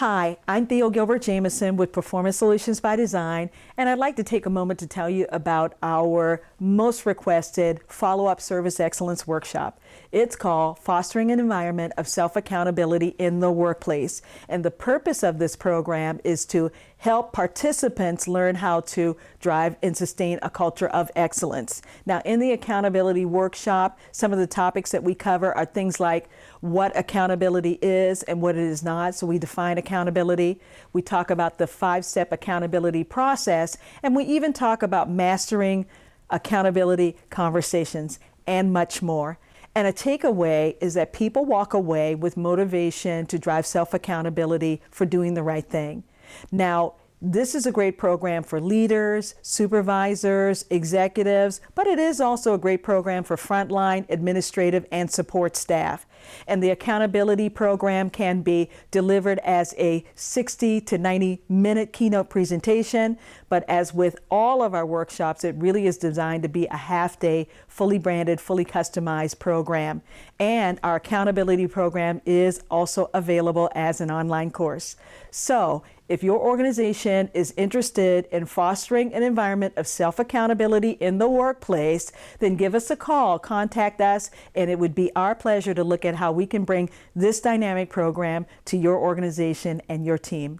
Hi, I'm Theo Gilbert-Jamison with Performance Solutions by Design, and I'd like to take a moment to tell you about our most requested follow-up service excellence workshop. It's called Fostering an Environment of Self-Accountability in the Workplace, and the purpose of this program is to help participants learn how to drive and sustain a culture of excellence. Now, in the accountability workshop, some of the topics that we cover are things like what accountability is and what it is not. So we define accountability. We talk about the 5-step accountability process, and we even talk about mastering accountability conversations and much more. And a takeaway is that people walk away with motivation to drive self-accountability for doing the right thing. Now, this is a great program for leaders, supervisors, executives, but it is also a great program for frontline, administrative, and support staff. And the accountability program can be delivered as a 60 to 90-minute keynote presentation, but as with all of our workshops, it really is designed to be a half-day, fully branded, fully customized program. And our accountability program is also available as an online course. So, if your organization is interested in fostering an environment of self-accountability in the workplace, then give us a call, contact us, and it would be our pleasure to look at how we can bring this dynamic program to your organization and your team.